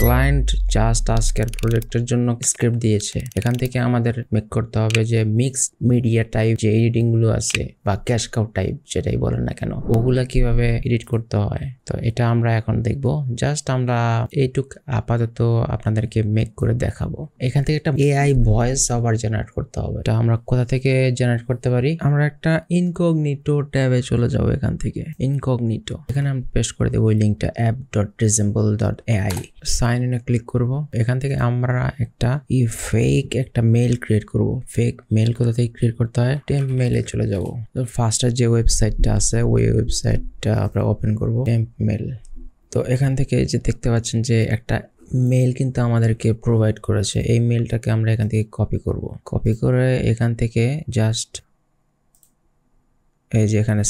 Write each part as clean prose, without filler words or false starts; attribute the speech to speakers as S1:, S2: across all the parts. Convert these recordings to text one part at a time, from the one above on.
S1: Client just আজকের প্রজেক্টের জন্য স্ক্রিপ্ট দিয়েছে। এখান থেকে আমাদের মেক করতে হবে যে মিক্স মিডিয়া টাইপ যে এডিটিং গুলো আছে বা ক্যাশ কাউ টাইপ যেটাই বলেন না কেন, ওগুলা কিভাবে এডিট করতে হয়। তো এটা আমরা এখন দেখবো। জাস্ট আমরা এইটুক আপাতত আপনাদেরকে মেক করে দেখাবো। এখান থেকে একটা এআই ভয়েস ওভার জেনারেট করতে হবে। এটা আমরা কোথা থেকে জেনারেট করতে পারি? আমরা একটা ইনকগনিটো ট্যাবে চলে যাবো। এখান থেকে ইনকগনিটো, এখানে আমরা পেস্ট করে দেবো ওই লিঙ্কটা app.resemble.ai। সাইন ইনে ক্লিক করব। এখান থেকে আমরা একটা ফেক একটা মেল ক্রিয়েট করব। ফেক মেল কোথা থেকে ক্রিয়েট করতে হয়? টেম্প মেলে চলে যাব। তো ফার্স্টের যে ওয়েবসাইটটা আছে ওই ওয়েবসাইটটা আমরা ওপেন করব, টেম্প মেল। তো এখান থেকে যে দেখতে পাচ্ছেন যে একটা মেল কিন্তু আমাদেরকে প্রোভাইড করেছে। এই মেলটাকে আমরা এখান থেকে কপি করব। কপি করে এখান থেকে জাস্ট এই যে এখানে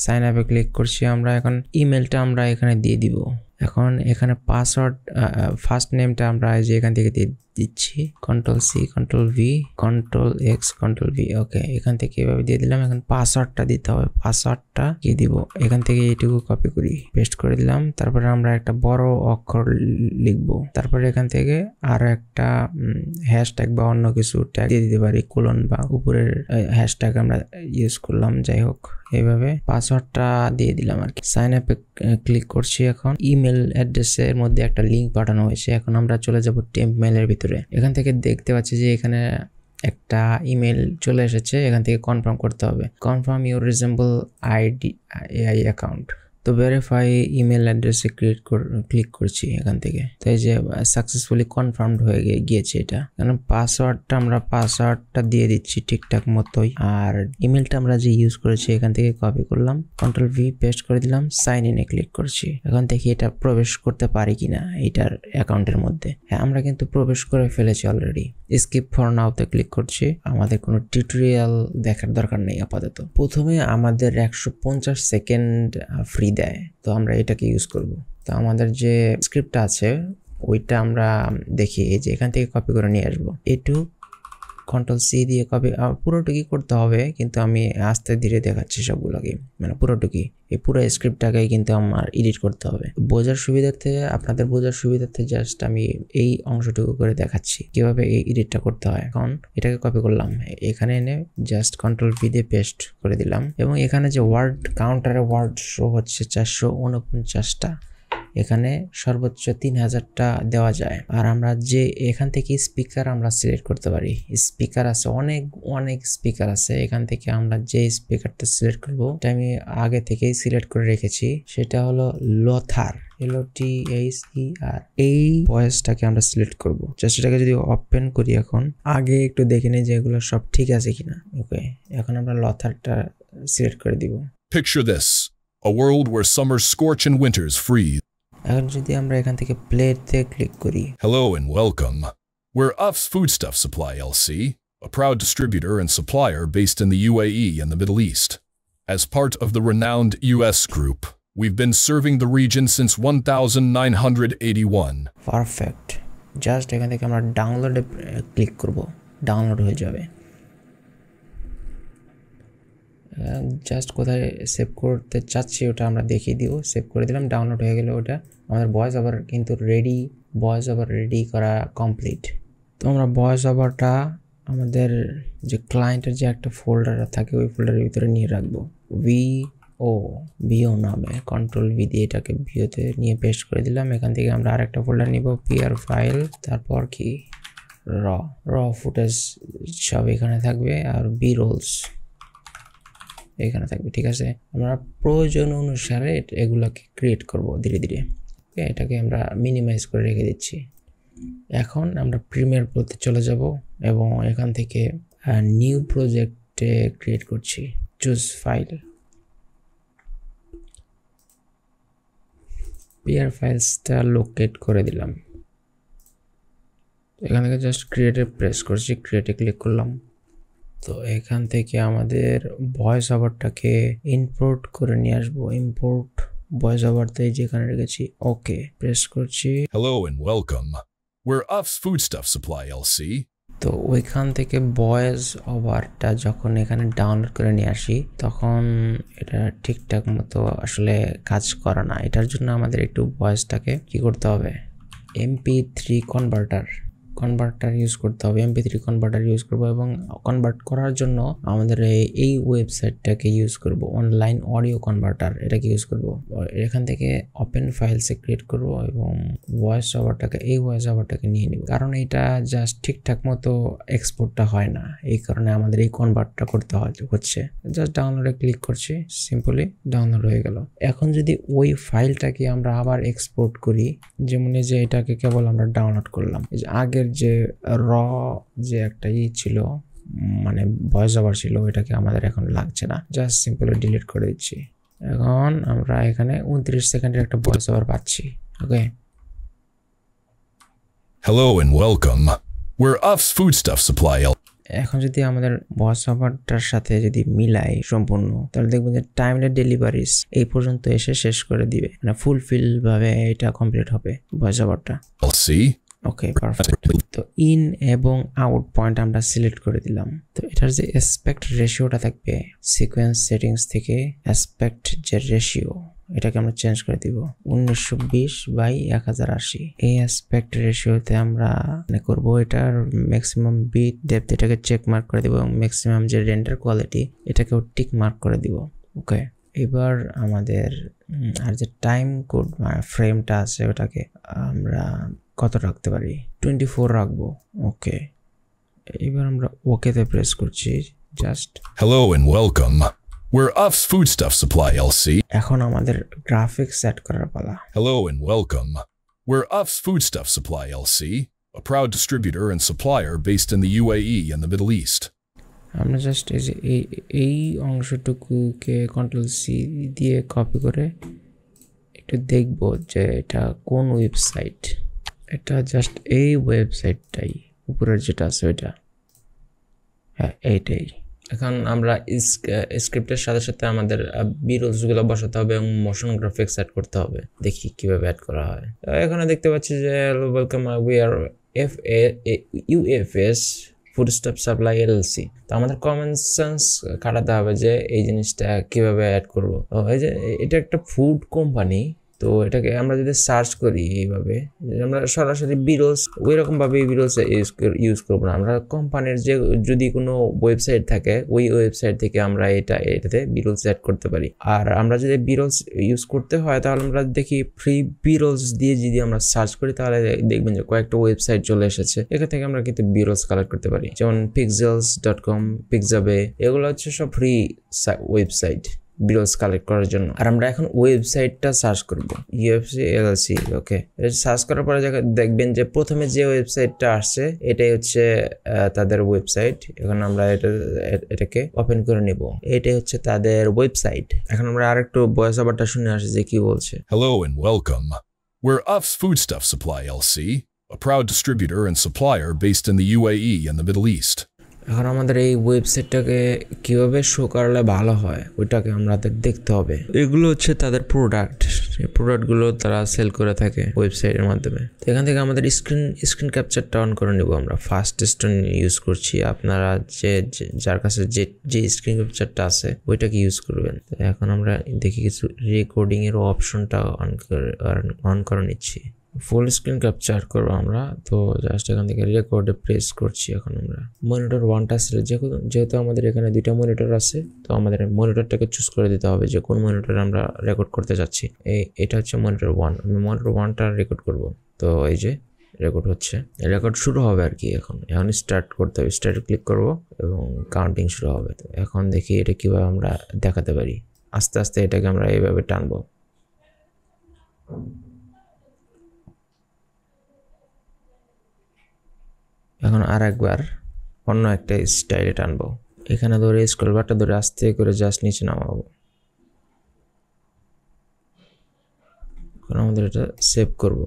S1: সাইন আপে ক্লিক করছি। আমরা এখন ইমেলটা আমরা এখানে দিয়ে দিব। এখন এখানে পাসওয়ার্ড ফার্স্ট নেমটা আমরা এই যে এখান থেকে দিয়ে দিচ্ছি। Ctrl+C Ctrl+V Ctrl+X Ctrl+V। ওকে, এখান থেকে এভাবে দিয়ে দিলাম। এখন পাসওয়ার্ডটা দিতে হবে। পাসওয়ার্ডটা কি দিব? এখান থেকে এইটুকু কপি করি, পেস্ট করে দিলাম। তারপরে আমরা একটা বড় অক্ষর লিখব। তারপরে এখান থেকে আরো একটা হ্যাশট্যাগ বা অন্য কিছু ট্যাগ দিয়ে দিতে পারি, কোলন বা উপরের হ্যাশট্যাগ আমরা ইউজ করলাম। যাই হোক, এইভাবে পাসওয়ার্ডটা দিয়ে দিলাম আর কি। সাইন আপে ক্লিক করছি। এখন ইমেল অ্যাড্রেসের মধ্যে একটা লিঙ্ক পাঠানো হয়েছে। এখন আমরা চলে যাব টেম্প মেলের ভিতরে। এখান থেকে দেখতে পাচ্ছি যে এখানে একটা ইমেল চলে এসেছে। এখান থেকে কনফার্ম করতে হবে, confirm your resemble AI account. তো ভেরিফাই ইমেল অ্যাড্রেসে ক্লিক করছি এখান থেকে। তো এই যে সাকসেসফুলি কনফার্মড হয়ে গিয়েছে এটা। কারণ পাসওয়ার্ডটা দিয়ে দিচ্ছি ঠিকঠাক মতোই। আর ইমেলটা আমরা যে ইউজ করেছি এখান থেকে কপি করলাম, Ctrl+V পেস্ট করে দিলাম, সাইন ইনে ক্লিক করছি। এখন দেখি এটা প্রবেশ করতে পারি কিনা এইটার অ্যাকাউন্টের মধ্যে। হ্যাঁ, আমরা কিন্তু প্রবেশ করে ফেলেছি অলরেডি। স্কিপ ফর নাওতে ক্লিক করছি। আমাদের কোনো টিউটোরিয়াল দেখার দরকার নেই আপাতত। প্রথমে আমাদের 150 সেকেন্ড ফ্রি দেয়, তো আমরা এটাকে ইউজ করব। তো আমাদের যে স্ক্রিপ্টটা আছে ওইটা আমরা দেখি এই যে এখান থেকে কপি করে নিয়ে আসবো। Ctrl+C দিয়ে কপি পুরোটুকি করতে হবে, কিন্তু আমি আস্তে ধীরে দেখাচ্ছি সবগুলোকে, মানে পুরোটুকি এই পুরো স্ক্রিপ্টটাকেই কিন্তু আমার এডিট করতে হবে বোঝার সুবিধার্থে। আপনাদের বোঝার সুবিধার্থে জাস্ট আমি এই অংশটুকু করে দেখাচ্ছি কিভাবে এই এডিটটা করতে হয়। এখন এটাকে কপি করলাম, এখানে এনে জাস্ট Ctrl+V দিয়ে পেস্ট করে দিলাম। এবং এখানে যে ওয়ার্ড কাউন্টারে ওয়ার্ড শো হচ্ছে 449টা, এখানে সর্বোচ্চ 3000টা দেওয়া যায়। আর আমরা যে এখান থেকে স্পিকার আমরা সিলেক্ট করতে পারি। স্পিকার আছে অনেক স্পিকার আছে। এখান থেকে আমরা যে স্পিকারটা সিলেক্ট করব এটা আমি আগে থেকেই সিলেক্ট করে রেখেছি, সেটা হলো লথার, LOTHER। এই ভয়েসটাকে আমরা সিলেক্ট করব। জাস্ট এটাকে যদি ওপেন করি, এখন আগে একটু দেখে নিই যে এগুলো সব ঠিক আছে কিনা। ওকে, এখন আমরা লথারটা সিলেক্ট করে দিব।
S2: Picture this, a world where summers scorch and winters freeze.
S1: এখন যদি আমরা এখান থেকে প্লেতে ক্লিক করি।
S2: Hello and welcome. We're UF's Foodstuff Supply LC, a proud distributor and supplier based in the UAE and the Middle East. As part of the renowned US Group, we've been serving the region since 1981.
S1: Perfect. Just এখান থেকে আমরা ডাউনলোডে click করব, download হয়ে যাবে। Just কোথায় save করতে চাচ্ছি ওটা আমরা দেখিয়ে দিব। সেভ করে দিলাম, ডাউনলোড হয়ে গেলে ওটা আমাদের ভয়েস ওভার কিন্তু রেডি করা কমপ্লিট। তো আমরা ভয়েস ওভারটা আমাদের যে ক্লায়েন্টের যে একটা ফোল্ডার থাকে ওই ফোল্ডারের ভিতরে নিয়ে রাখবো, ভিও নামে। Ctrl+V দিয়ে এটাকে ভিওতে নিয়ে পেস্ট করে দিলাম। এখান থেকে আমরা আরেকটা ফোল্ডার নিব, PR ফাইল, তারপর কি র ফুটেজ সব এখানে থাকবে, আর বি রোলস এখানে থাকবে। ঠিক আছে, আমরা প্রয়োজন অনুসারে এগুলোকে ক্রিয়েট করব ধীরে ধীরে। এটাকে আমরা মিনিমাইজ করে রেখে দিচ্ছি। এখন আমরা প্রিমিয়ার প্রোতে চলে যাব এবং এখান থেকে নিউ প্রজেক্টে ক্রিয়েট করছি। চুজ ফাইল, PR ফাইলসটা লোকেট করে দিলাম। এখান থেকে জাস্ট ক্রিয়েটে প্রেস করছি, ক্রিয়েটে ক্লিক করলাম। তো এখান থেকে আমাদের ভয়েস ওভারটাকে ইম্পোর্ট করে নিয়ে আসবো। ইম্পোর্ট ভয়েস ওভারতে যেখানে রেখেছি, ওকে প্রেস করছি।
S2: Hello and welcome. We're UF's Foodstuff Supply LC.
S1: তো ওইখান থেকে ভয়েস ওভারটা যখন এখানে ডাউনলোড করে নিয়ে আসি তখন এটা ঠিকঠাক মতো আসলে কাজ করে না। এটার জন্য আমাদের একটু ভয়েসটাকে কি করতে হবে, MP3 কনভার্টার ইউজ করতে হবে। MP3 কনভার্টার ইউজ করব এবং কনভার্ট করার জন্য আমাদের এই ওয়েবসাইটটাকে ইউজ করব, অনলাইন অডিও কনভার্টার। এটাকে ইউজ করব। এখান থেকে ওপেন ফাইলসে ক্রিয়েট করব এবং ভয়েস ওভারটাকে নিয়ে নিব, কারণ এটা জাস্ট ঠিকঠাক মতো এক্সপোর্টটা হয় না, এই কারণে আমাদের এই কনভার্টটা করতে হচ্ছে। জাস্ট ডাউনলোডে ক্লিক করছি, সিম্পলি ডাউনলোড হয়ে গেল। এখন যদি ওই ফাইলটাকে আমরা আবার এক্সপোর্ট করি, যেমন যে এটাকে কেবল আমরা ডাউনলোড করলাম, এই যে আগের যে যে একটা ছিল, মানে ভয়েস ওভার ছিল, ওইটাকে আমাদের এখন লাগছে না, জাস্ট সিম্পলি ডিলিট করে দিচ্ছি। এখন আমরা এখানে 29 সেকেন্ডের একটা ভয়েস ওভার পাচ্ছি। ওকে,
S2: Hello and welcome. We're Uff's Foodstuff Supply.
S1: এখন যদি আমাদের ভয়েস ওভারটার সাথে যদি মিলাই সম্পূর্ণ, তাহলে দেখবেন যে টাইমলেস ডেলিভারিজ এই পর্যন্ত এসে শেষ করে দিবে, মানে ফুলফিল ভাবে এটা কমপ্লিট হবে ভয়েস ওভারটা। ওকে, পারফেক্ট। তো ইন এবং আউট পয়েন্ট আমরা সিলেক্ট করে দিলাম। তো এটার যে অ্যাসপেক্ট রেশিওটা থাকবে সিকোয়েন্স সেটিংস থেকে, অ্যাসপেক্ট যে রেশিও এটাকে আমরা চেঞ্জ করে দিব 1920/1080। এই অ্যাসপেক্ট রেশিওতে আমরা করব এটার ম্যাক্সিমাম বিট ডেপথ, এটাকে চেক মার্ক করে দিব এবং ম্যাক্সিমাম যে রেন্ডার কোয়ালিটি এটাকেও টিক মার্ক করে দিব। ওকে, এবার আমাদের আর যে টাইম কোড ফ্রেমটা আছে ওটাকে আমরা কত রাখতে পারি, 24 রাখবো। ওকে, এবার আমরা ওকেতে প্রেস করছি just.
S2: Hello and welcome. We're Uff's Foodstuff Supply LC.
S1: এখন আমাদের গ্রাফিক্স সেট করার পালা।
S2: Hello and welcome. We're Uff's Foodstuff Supply LC, a proud distributor and supplier based in the UAE and the Middle East.
S1: আমরা just এই অংশটুকুকে Ctrl+C দিয়ে copy করে একটু দেখব যে এটা কোন ওয়েবসাইট। এটা জাস্ট এই ওয়েবসাইটটাই, উপরের যেটা আছে ওইটা, হ্যাঁ এইটাই। এখন আমরা স্ক্রিপ্টের সাথে সাথে আমাদের বিরোলসগুলো বসাতে হবে এবং মোশন গ্রাফিক্স অ্যাড করতে হবে। দেখি কিভাবে অ্যাড করা হয়। এখানে দেখতে পাচ্ছি যে welcome, we are UFS foodstuff supply LLC। তো আমাদের কমন সেন্স কাটাতে হবে যে এই জিনিসটা কিভাবে অ্যাড করব। এই যে এটা একটা ফুড কোম্পানি, তো এটাকে আমরা যদি সার্চ করি এইভাবে, আমরা সরাসরি বিরোলস ওই রকম ভাবে বিরোলস ইউজ করবো না। আমরা কোম্পানির যে যদি কোনো ওয়েবসাইট থাকে ওই ওয়েবসাইট থেকে আমরা এটাতে বিরোলস অ্যাড করতে পারি। আর আমরা যদি বিরোলস ইউজ করতে হয় তাহলে আমরা দেখি ফ্রি বিরোলস দিয়ে যদি আমরা সার্চ করি তাহলে দেখবেন যে কয়েকটা ওয়েবসাইট চলে এসেছে। এখান থেকে আমরা কিন্তু বিরোলস কালেক্ট করতে পারি, যেমন pixels.com, পিক্সাবে, এগুলো হচ্ছে সব ফ্রি ওয়েবসাইট বিরোলস কালেক্ট করার জন্য। আর আমরা এখন ওয়েবসাইটটা সার্চ করব, UFC LLC। ওকে, এটা সার্চ করার পরে দেখবেন যে প্রথমে যে ওয়েবসাইটটা আসছে এটাই হচ্ছে তাদের ওয়েবসাইট। এখন আমরা এটাকে ওপেন করে নিব, এটাই হচ্ছে তাদের ওয়েবসাইট। এখন আমরা আরেকটু ভয়েস ওভারটা শুনে আসি যে কি বলছে।
S2: Hello and welcome. We're Uff's Foodstuff Supply LC, a proud distributor and supplier based in the UAE and the Middle East.
S1: এখন আমাদের এই ওয়েবসাইটটাকে কিভাবে শো করলে ভালো হয় ওইটাকে আমাদের দেখতে হবে। এগুলো হচ্ছে তাদের প্রোডাক্ট, এই প্রোডাক্টগুলো তারা সেল করে থাকে ওয়েবসাইটের মাধ্যমে। তো এখান থেকে আমাদের স্ক্রিন ক্যাপচারটা অন করে নেব। আমরা ফাস্টেস্ট ইউজ করছি, আপনারা যার কাছে যে স্ক্রিন ক্যাপচারটা আছে ওইটাকে ইউজ করবেন। তো এখন আমরা দেখি কিছু রেকর্ডিং এর অপশনটা অন করে নিচ্ছি। ফুল স্ক্রিন ক্যাপচার করবো আমরা, তো জাস্ট এখান থেকে রেকর্ডে প্রেস করছি। এখন আমরা মনিটর 1টা যেহেতু আমাদের এখানে 2টা মনিটর আছে, তো আমাদের মনিটরটাকে চুজ করে দিতে হবে যে কোন মনিটরে আমরা রেকর্ড করতে যাচ্ছি। এটা হচ্ছে মনিটর 1, আমি মনিটর 1টা রেকর্ড করব। তো এই যে রেকর্ড হচ্ছে, রেকর্ড শুরু হবে আর কি। এখন স্টার্ট করতে হবে, স্টার্ট ক্লিক করব এবং কাউন্টিং শুরু হবে। তো এখন দেখি এটা কিভাবে আমরা দেখাতে পারি। আস্তে আস্তে এটাকে আমরা এইভাবে টানবো। এখন আর একবার অন্য একটা স্টাইলে টানবো। এখানে ধরে স্ক্রল বারটা ধরে আস্তে করে জাস্ট নিচে নামাবো। এখন আমাদের এটা সেভ করব,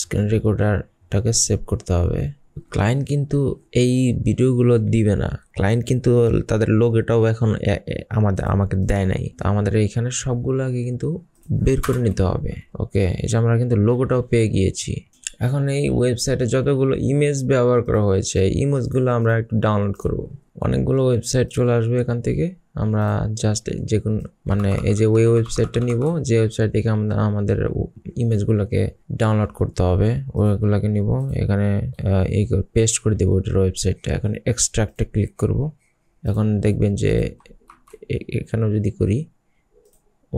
S1: স্ক্রিন রেকর্ডারটাকে সেভ করতে হবে। ক্লায়েন্ট কিন্তু এই ভিডিওগুলো দিবে না, ক্লায়েন্ট কিন্তু তাদের লোগোটাও এখন আমাকে দেয় নাই। তো আমাদের এইখানে সবগুলো আগে কিন্তু বের করে নিতে হবে। ওকে, এই যে আমরা কিন্তু লোগোটাও পেয়ে গিয়েছি। এখন এই ওয়েবসাইটে যতগুলো ইমেজ ব্যবহার করা হয়েছে ইমেজগুলো আমরা একটু ডাউনলোড করব। অনেকগুলো ওয়েবসাইট চলে আসবে এখান থেকে, আমরা জাস্ট যে কোনো মানে এই যে ওই ওয়েবসাইটটা নিব, যে ওয়েবসাইট থেকে আমরা আমাদের ইমেজগুলোকে ডাউনলোড করতে হবে ওইগুলোকে নিব, এখানে এই পেস্ট করে দেবো ওটার ওয়েবসাইটটা। এখন এক্সট্রাক্টে ক্লিক করব। এখন দেখবেন যে এখানেও যদি করি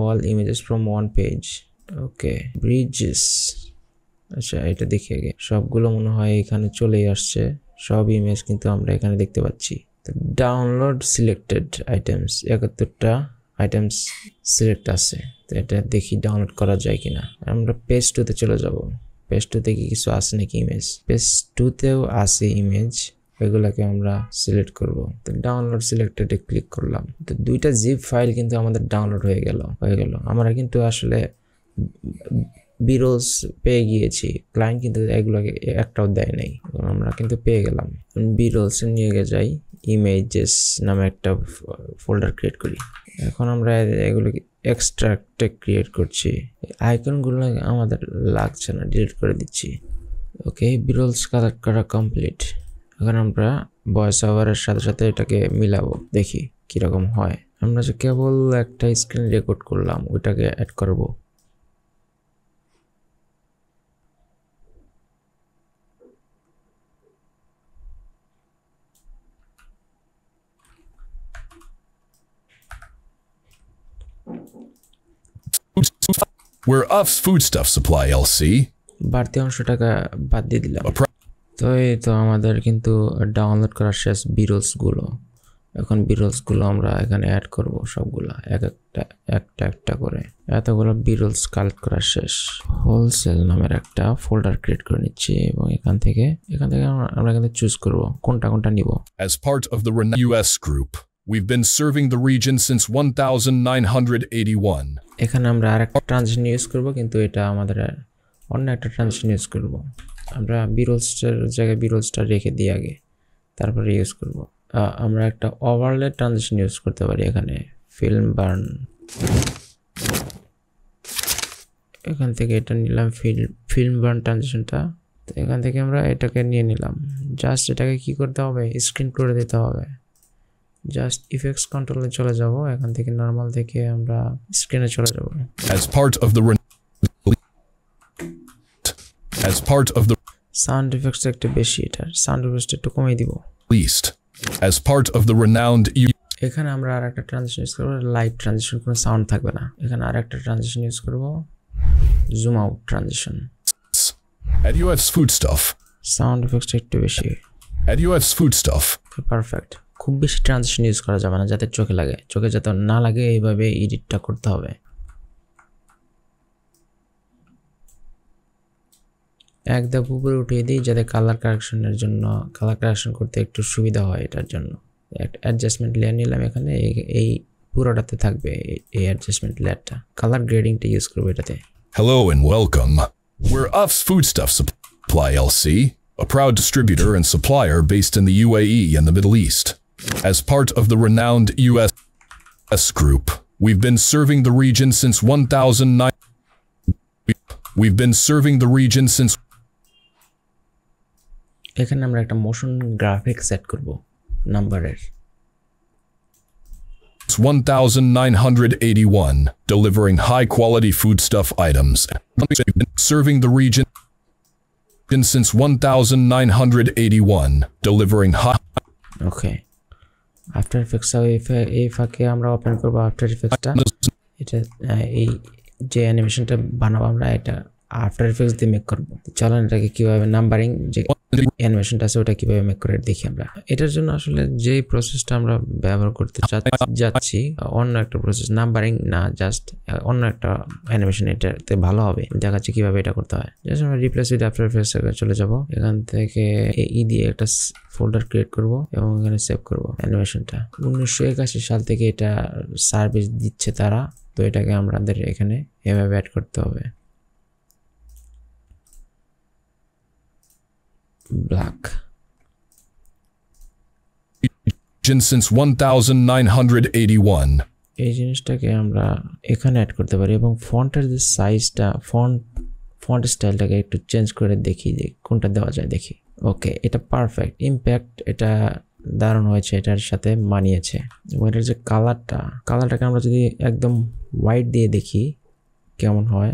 S1: all images from one page, okay Bridges, আচ্ছা এটা দেখি আগে, সবগুলো মনে হয় এখানে চলেই আসছে, সব ইমেজ কিন্তু আমরা এখানে দেখতে পাচ্ছি। ডাউনলোড সিলেক্টেড আইটেমস, 71টা আইটেমস সিলেক্ট আছে, তো এটা দেখি ডাউনলোড করা যায় কিনা। আমরা পেজ 2তে চলে যাব। পেজ 2তে কি কিছু আছে নাকি ইমেজ? পেজ 2তেও আছে ইমেজ, এগুলাকে আমরা সিলেক্ট করব। তো ডাউনলোড সিলেক্টেডে ক্লিক করলাম, তো 2টা জিপ ফাইল কিন্তু আমাদের ডাউনলোড হয়ে গেল। আমরা কিন্তু আসলে বিরোলস পেয়ে গিয়েছি, ক্লায়েন্ট কিন্তু এগুলোকে একটাও দেয় নাই, আমরা কিন্তু পেয়ে গেলাম। বিরোলস নিয়ে যাই, ইমেজেস নামে একটা ফোল্ডার ক্রিয়েট করি। এখন আমরা এগুলোকে এক্সট্রাক্টে ক্রিয়েট করছি, আইকনগুলো আমাদের লাগছে না, ডিলিট করে দিচ্ছি। ওকে, বিরোলস কালেক্ট করা কমপ্লিট। এখন আমরা ভয়েস ওভারের সাথে সাথে এটাকে মিলাবো, দেখি কিরকম হয়। আমরা যে কেবল একটা স্ক্রিন রেকর্ড করলাম ওইটাকে অ্যাড করব।
S2: We're Uff's Foodstuff Supply LC.
S1: বাড়তি অংশটাকে বাদ দিয়ে দিলাম। তো এই তো আমাদের কিন্তু ডাউনলোড করা শেষ বিরোলসগুলো। এখন বিরোলসগুলো আমরা এখানে অ্যাড করব, সবগুলা একটা করে। এতগুলো বিরোলস কালেক্ট করা শেষ। হোলসেল নামের একটা ফোল্ডার ক্রিয়েট করে নিচ্ছি এবং এখান থেকে আমরা কিন্তু চুজ করব কোনটা নিব।
S2: As part of the renowned US group, we've been serving the region since 1981.
S1: এখানে আমরা আরেকটা ট্রানজিশন ইউজ করব, কিন্তু এটা আমাদের অন্য একটা ট্রানজিশন ইউজ করব। আমরা বিরোলসটার জায়গায় বিরোলসটা রেখে দিই আগে, তারপরে ইউজ করব। আমরা একটা ওভারলে ট্রানজিশন ইউজ করতে পারি এখানে, ফিল্ম বার্ন। এখান থেকে এটা নিলাম ফিল্ম বার্ন ট্রানজিশনটা, তো এখান থেকে আমরা এটাকে নিয়ে নিলাম। জাস্ট এটাকে কি করতে হবে, স্ক্রিন করে দিতে হবে। জাস্ট ইফেক্টস কন্ট্রোলে চলে যাব, এখান থেকে নরমাল থেকে আমরা স্ক্রিনে চলে যাব।
S2: As part of the
S1: sound effects একটু বেশি, এটার সাউন্ড ইফেক্টস একটু কমিয়ে দিব।
S2: As part of the renowned
S1: এখানে আমরা আরেকটা ট্রানজিশন ইউজ করব, লাইট ট্রানজিশন, কোনো সাউন্ড থাকবে না। এখানে আরেকটা ট্রানজিশন ইউজ করব, zoom out transition.
S2: at UF's Foodstuff.
S1: Sound effects একটু বেশি।
S2: At UF's Foodstuff.
S1: পারফেক্ট। খুব বেশি ট্রানজিশন ইউজ করা যাবে না, যাতে চোখে লাগে, চোখে যাতে না লাগে এইভাবে এডিটটা করতে হবে। এক ধাপ উপরে উঠিয়ে দিই যাতে কালার কারেকশন করতে একটু সুবিধা হয়। এটার জন্য একটা অ্যাডজাস্টমেন্ট লেয়ার নিলাম, এখানে এই পুরোটাতে থাকবে এই অ্যাডজাস্টমেন্ট লেয়ারটা। কালার গ্রেডিংটা ইউজ করবো এটাতে।
S2: Hello and welcome. We're Uff's Foodstuff Supply LC, a proud distributor and supplier based in the UAE and the Middle East. As part of the renowned US group, we've been serving the region since 2009. We've been serving the region since
S1: এখানে আমরা একটা motion graphic set করব নাম্বারের।
S2: 1981, delivering high-quality foodstuff items. Serving the region since 1981, delivering high.
S1: Okay, after effects এই ফাঁকে আমরা open করব after ইফেক্টসটা। এটা এই যে অ্যানিমেশনটা বানাবো আমরা, এটা আফটার ইফেক্টস দিয়ে মেক করব। চলেন এটাকে কিভাবে নাম্বারিং যে অ্যানিমেশনটা আছে ওটা কিভাবে মেক করে দেখি আমরা। এটার জন্য আসলে যেই প্রসেসটা আমরা ব্যবহার করতে যাচ্ছি অন্য একটা প্রসেস, নাম্বারিং না, জাস্ট অন্য একটা অ্যানিমেশন, এটাতে ভালো হবে। দেখাচ্ছি কিভাবে এটা করতে হয়। জাস্ট আমরা রিপ্লেস উইথ আফটার ইফেক্টস চলে যাব, এখান থেকে দিয়ে একটা ফোল্ডার ক্রিয়েট করব এবং এখানে সেভ করব অ্যানিমেশনটা। 1981 সাল থেকে এটা সার্ভিস দিচ্ছে তারা, তো এটাকে আমাদের এখানে এভাবে অ্যাড করতে হবে। Black
S2: since 1981.
S1: এই জিনিসটাকে আমরা এখানে অ্যাড করতে পারি এবং ফন্টের যে সাইজটা, ফন্ট ফন্ট স্টাইলটাকে একটু চেঞ্জ করে দেখি যে কোনটা দেওয়া যায় দেখি। ওকে, এটা পারফেক্ট ইম্প্যাক্ট, এটা দারুণ হয়েছে, এটার সাথে মানিয়েছে। এবং এটার যে কালারটাকে আমরা যদি একদম হোয়াইট দিয়ে দেখি কেমন হয়।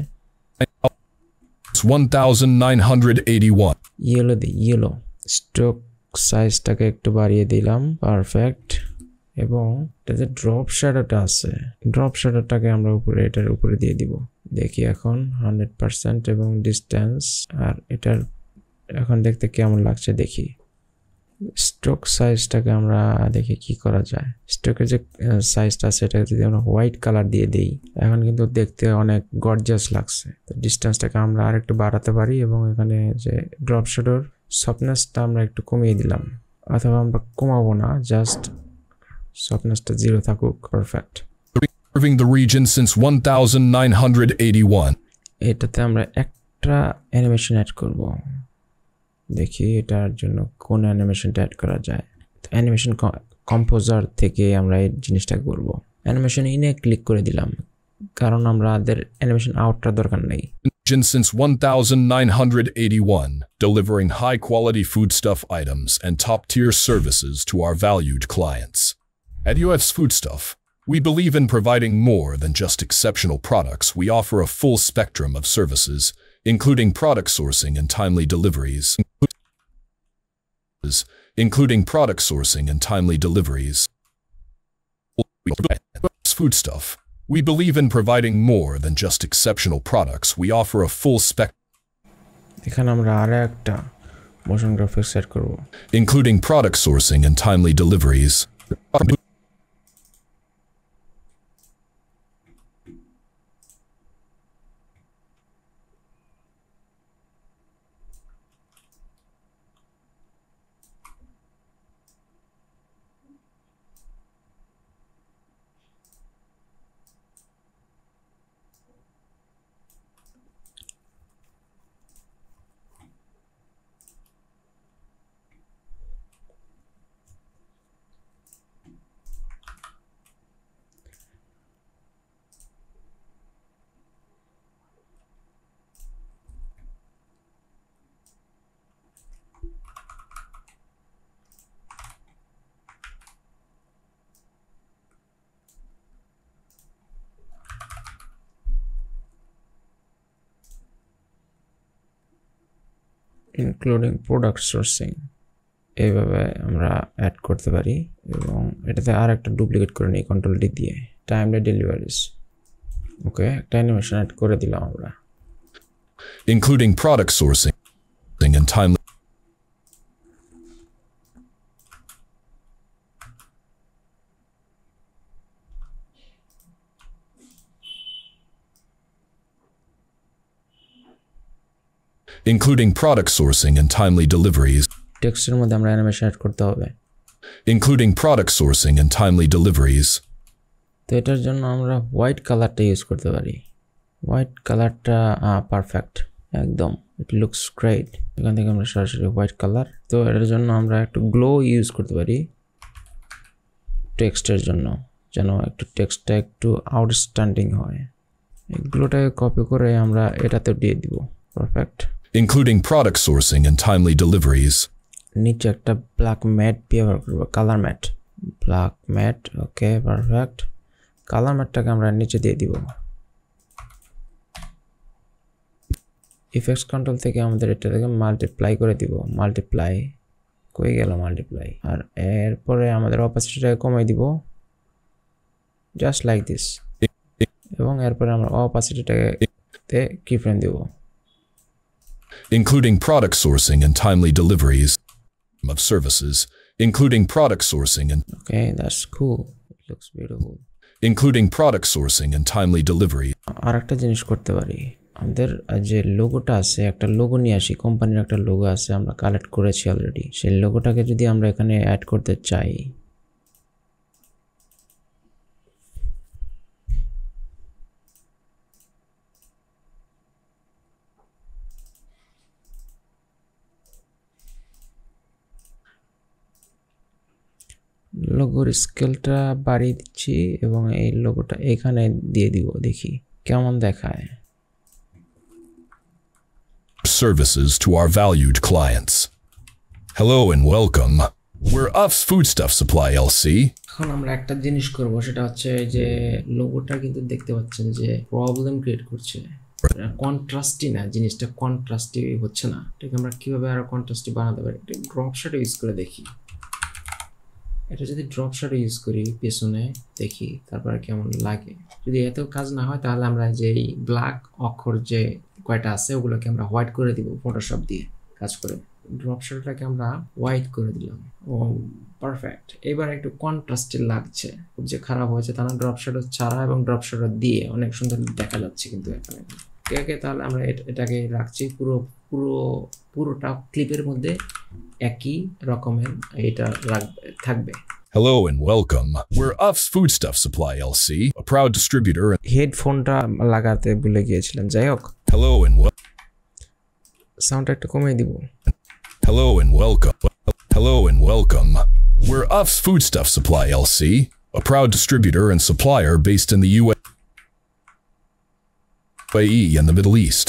S2: 1981.
S1: ইয়েলো দিই, ইয়েলো। স্ট্রোক সাইজটাকে একটু বাড়িয়ে দিলাম, পারফেক্ট। এবং এটা যে ড্রপ শ্যাডোটা আছে, ড্রপ শ্যাডোটাকে আমরা এটার উপরে দিয়ে দিব। দেখি এখন 100% এবং ডিস্টেন্স, আর এটার এখন দেখতে কেমন লাগছে দেখি। স্ট্রোক সাইজটাকে আমরা দেখি কি করা যায়। স্ট্রোকের যে সাইজটা আছে এটা যদি আমরা হোয়াইট কালার দিয়ে দিই, এখন কিন্তু দেখতে অনেক গর্জিয়াস লাগছে। তো ডিস্টেন্সটাকে আমরা আরেকটু বাড়াতে পারি এবং এখানে যে ড্রপ শ্যাডোর সফটনেসটা আমরা একটু কমিয়ে দিলাম, অথবা আমরা কমাবো না, জাস্ট সফটনেসটা 0 থাকুক, perfect.
S2: Serving the region since 1981.
S1: এটাতে আমরা একটা অ্যানিমেশন অ্যাড করব। দেখি এটার জন্য কোন অ্যানিমেশনটা অ্যাড করা যায়। অ্যানিমেশন কম্পোজার থেকে আমরা এই জিনিসটা করব। অ্যানিমেশন ইনে ক্লিক করে দিলাম, কারণ আমাদের অ্যানিমেশন আউটটা দরকার নেই।
S2: Since 1981, delivering high-quality foodstuff items and top-tier services to our valued clients. At UF's Foodstuff, we believe in providing more than just exceptional products. We offer a full spectrum of services, including product sourcing and timely deliveries. Foodstuff. We believe in providing more than just exceptional products. We offer a full spectrum.
S1: এখানে আমরা আরেকটা motion graphics set করব,
S2: including product sourcing and timely deliveries.
S1: Including product sourcing, এইভাবে আমরা add করতে পারি। এবং এটাতে আর একটা ডুপ্লিকেট করে নিই কন্ট্রোল ডি দিয়ে, টাইমলি ডেলিভারিজ। ওকে, একটা অ্যানিমেশন অ্যাড করে দিলাম আমরা,
S2: including product sourcing and timely. Including product sourcing and timely deliveries.
S1: টেক্সটের মধ্যে আমরা অ্যানিমেশন অ্যাড করতে হবে,
S2: including product sourcing and timely deliveries.
S1: তো এটার জন্য আমরা হোয়াইট কালারটা ইউজ করতে পারি। হোয়াইট কালারটা পারফেক্ট, একদম ইট লুকস গ্রেট। এখান থেকে আমরা সরাসরি হোয়াইট কালার। তো এটার জন্য আমরা একটু গ্লো ইউজ করতে পারি টেক্সটের জন্য, যেন একটু টেক্সটটা একটু আউটস্ট্যান্ডিং হয়। এই গ্লোটাকে কপি করে আমরা এটাতেও দিয়ে দিব, perfect.
S2: including product sourcing and timely deliveries.
S1: নিচে একটা ব্ল্যাক ম্যাট ব্যবহার করবো, কালার ম্যাট, ব্ল্যাক ম্যাট। ওকে, পারফেক্ট। কালার ম্যাটটাকে আমরা নিচে দিয়ে দিব। ইফেক্টস কন্ট্রোল থেকে আমাদের এটা থেকে মাল্টিপ্লাই করে দিব, মাল্টিপ্লাই কই গেল মাল্টিপ্লাই। আর এরপরে আমাদের অপাসিটিটাকে কমাই দিব, জাস্ট লাইক দিস। এবং এরপরে আমরা অপাসিটিটাকে কিফ্রেম দিব,
S2: including product sourcing and timely deliveries of services, including product sourcing and
S1: okay, that's cool, it looks beautiful.
S2: including product sourcing and timely delivery.
S1: আরেকটা জিনিস করতে পারি, আমাদের যে লোগোটা আছে, একটা লোগো নিয়ে আসি, কোম্পানির একটা লোগো আছে, আমরা কালেক্ট করেছি অলরেডি। সেই লোগোটাকে যদি আমরা এখানে অ্যাড করতে চাই, লোগোর স্কেলটা বাড়িয়ে দিচ্ছি এবং এই লোগোটা এখানে দিয়ে দিব, দেখি কেমন দেখায়।
S2: services to our valued clients. Hello and welcome. We're Uff's Foodstuff Supply LC.
S1: এখন আমরা একটা জিনিস করব, সেটা হচ্ছে যে লোগোটা কিন্তু দেখতে পাচ্ছেন যে প্রবলেম ক্রিয়েট করছে, কন্ট্রাস্টি না, জিনিসটা কন্ট্রাস্টি হচ্ছে না। ঠিক আমরা কিভাবে আরো কন্ট্রাস্টি বানাতে পারি, একটা ড্রপ শ্যাডো ইউজ করে দেখি। এটা যদি ড্রপ শ্যাডো ইউজ করি পেছনে দেখি তারপরে কেমন লাগে। যদি এত কাজ না হয় তাহলে আমরা যে ব্ল্যাক অক্ষর যে কয়টা আছে ওগুলোকে আমরা হোয়াইট করে দিব ফটোশপ দিয়ে কাজ করে। ড্রপ শ্যাডোটাকে আমরা হোয়াইট করে দিলাম। ও পারফেক্ট। এবার একটু কন্ট্রাস্টি লাগছে, খুব যে খারাপ হয়েছে তা না, ড্রপ শ্যাডো ছাড়া এবং ড্রপ শ্যাডো দিয়ে অনেক সুন্দর দেখা যাচ্ছে কিন্তু এখানে। ওকে, তাহলে আমরা এটাকে রাখছি পুরোটা ক্লিপের মধ্যে একই রকমের এটা থাকবে।
S2: Hello and welcome. We're Uff's Foodstuff Supply LC, a proud distributor.
S1: হেডফোনটা লাগাতে ভুলে গিয়েছিলাম, যাই হোক।
S2: Hello and
S1: সাউন্ডটা একটু কমিয়ে দিব।
S2: Hello and welcome. Hello and welcome. We're Uff's Foodstuff Supply LC, a proud distributor and supplier based in the UAE and the Middle East.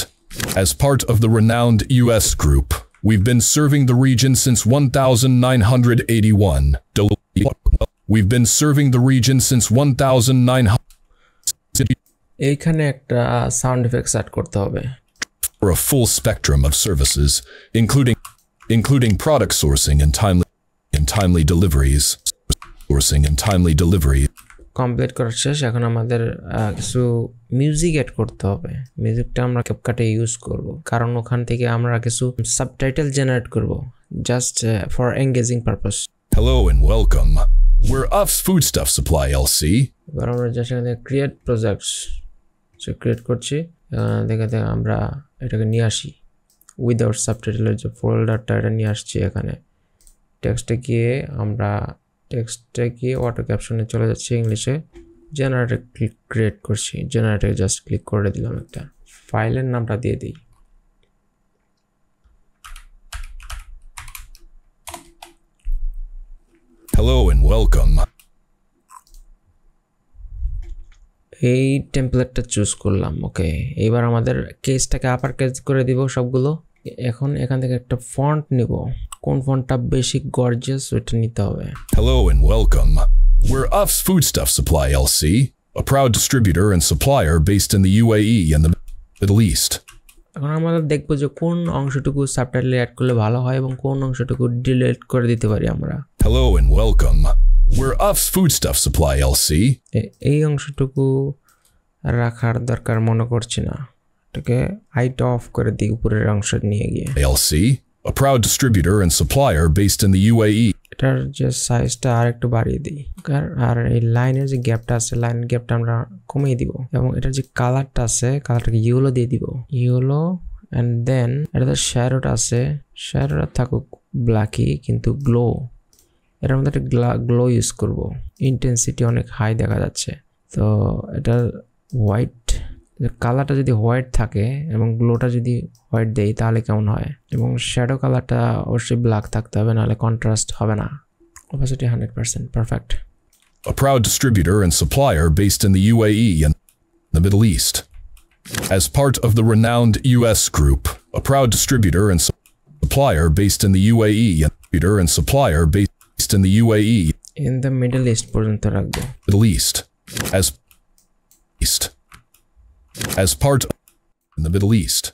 S2: As part of the renowned US Group, we've been serving the region since 1981. We've been serving the region since 1900.
S1: এইখানে একটা sound effect set করতে হবে।
S2: For a full spectrum of services, including product sourcing and timely deliveries.
S1: Complete করার শেষ। এখন আমাদের কিছু music add করতে হবে। মিউজিকটা আমরা ক্যাপকাটে ইউজ করব, কারণ ওখান থেকে আমরা কিছু সাবটাইটেল জেনারেট করব, just for engaging purpose.
S2: Hello and welcome. We're Uff's Foodstuff Supply LC.
S1: এবার আমরা জাস্ট এখানে ক্রিয়েট প্রজেক্টস ক্রিয়েট করছি। দেখে আমরা এটাকে নিয়ে আসি উইদাউট সাবটাইটেলের যে ফোল্ডারটা, এটা নিয়ে আসছি এখানে। টেক্সটে গিয়ে অটো ক্যাপশনে চলে যাচ্ছে ইংলিশে। জেনারেটর ক্রিয়েট করছি, জেনারেটরে জাস্ট ক্লিক করে দিলাম, একটা ফাইলের নামটা দিয়ে দিই।
S2: Hello and welcome.
S1: এই টেমপ্লেটটা চুজ করলাম। ওকে, এবার আমাদের কেসটাকে আপার কেস করে দিব সবগুলো। এখন এখান থেকে একটা ফন্ট নিব, কোন ফন্টটা বেশি গর্জিয়াস ওটা নিতে হবে।
S2: Hello and welcome. We're Uff's Foodstuff Supply LC, a proud distributor and supplier based in the UAE and the Middle East.
S1: এখন আমরা দেখবো যে কোন অংশটুকু সাবটাইটেল অ্যাড করলে ভালো হয় এবং কোন অংশটুকু ডিলিট করে দিতে পারি আমরা।
S2: Hello and welcome. We're Uff's Foodstuff Supply LC.
S1: এই অংশটুকু রাখার দরকার মনে করছি না, এটাকে হাইট অফ করে দিই উপরের অংশ নিয়ে গিয়ে।
S2: LC, a proud distributor and supplier based in the UAE.
S1: এটার যে সাইজটা আর একটু বাড়িয়ে দিই, আর এই লাইনের যে গ্যাপটা আছে লাইনের গ্যাপটা আমরা কমিয়ে দিব, এবং এটার যে কালারটা আছে কালারটাকে ইয়েলো দিয়ে দিব, ইয়েলো। অ্যান্ড দেন এটাতে শ্যাডোটা আছে, শ্যাডোটা থাকুক ব্ল্যাকই কিন্তু গ্লো, এটার মধ্যে একটা গ্লো ইউজ করব। ইন্টেন্সিটি অনেক হাই দেখা যাচ্ছে, তো এটা হোয়াইট, কালারটা যদি হোয়াইট থাকে এবং গ্লোটা যদি হোয়াইট দেই তাহলে কেমন হয়, এবং শ্যাডো কালারটা অবশ্যই ব্ল্যাক থাকতে হবে, নাহলে কন্ট্রাস্ট হবে না। Opacity 100%, perfect.
S2: A proud distributor and supplier based in the UAE and the Middle East. As part of the renowned US Group, a proud distributor and supplier based in the UAE and supplier based in the UAE.
S1: In the Middle East পর্যন্ত রাখবো।
S2: Middle East. As part in the Middle East.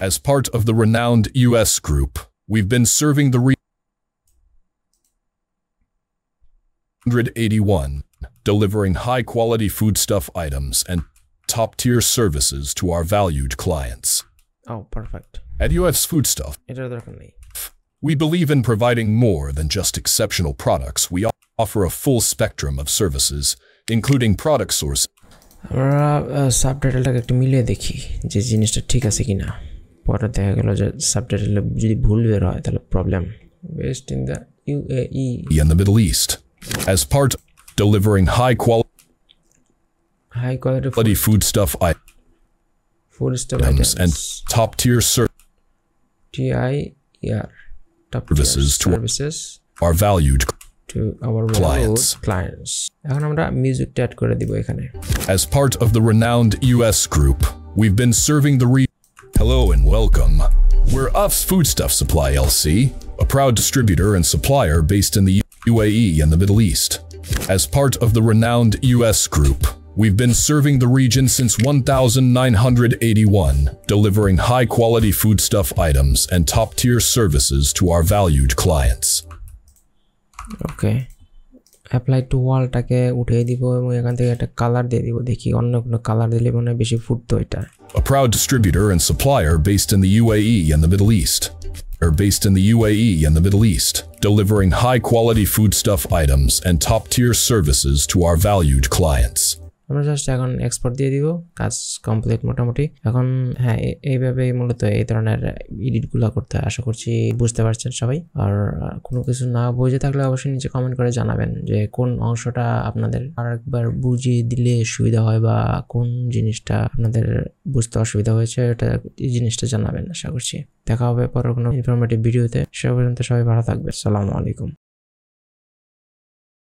S2: As part of the renowned US Group, we've been serving the 181, delivering high-quality foodstuff items and top-tier services to our valued clients.
S1: Oh, perfect.
S2: At UF's Foodstuff, we believe in providing more than just exceptional products. We offer a full spectrum of services, including product source.
S1: আমরা সাবটাইটেলটাকে একটু মিলিয়ে দেখি যে জিনিসটা ঠিক আছে কিনা। পরে দেখা গেল যে সাবটাইটেলে যদি ভুল বের হয় তাহলে problem. Based in the UAE
S2: and the Middle East, as part of delivering high quality foodstuff items and top-tier services to our valued
S1: clients. এখন আমরা মিউজিকটা অ্যাড করে দিব এখানে।
S2: As part of the renowned US Group, we've been serving the Hello and welcome. We're UF's Foodstuff Supply LC, a proud distributor and supplier based in the UAE and the Middle East. As part of the renowned US Group, we've been serving the region since 1981, delivering high-quality foodstuff items and top-tier services to our valued clients.
S1: Okay apply to ওয়ালটাকে উঠিয়ে দিব এবং এখান থেকে একটা colour দিয়ে দিব দেখি অন্য কোনো কালার দিলে মনে হয় বেশি ফুটতো এটা
S2: A proud distributor and supplier based in the UAE and the Middle East. Delivering high-quality foodstuff items and top-tier services to our valued clients.
S1: আমরা জাস্ট এখন এক্সপোর্ট দিয়ে দিব কাজ কমপ্লিট মোটামুটি এখন হ্যাঁ এইভাবেই মূলত এই ধরনের এডিটগুলো করতে আশা করছি বুঝতে পারছেন সবাই আর কোনো কিছু না বুঝে থাকলে অবশ্যই নিচে কমেন্ট করে জানাবেন যে কোন অংশটা আপনাদের আরেকবার বুঝিয়ে দিলে সুবিধা হয় বা কোন জিনিসটা আপনাদের বুঝতে অসুবিধা হয়েছে এটা এই জিনিসটা জানাবেন আশা করছি দেখা হবে পরের কোনো ইনফরমেটিভ ভিডিওতে সে পর্যন্ত সবাই ভালো থাকবে আসসালামু আলাইকুম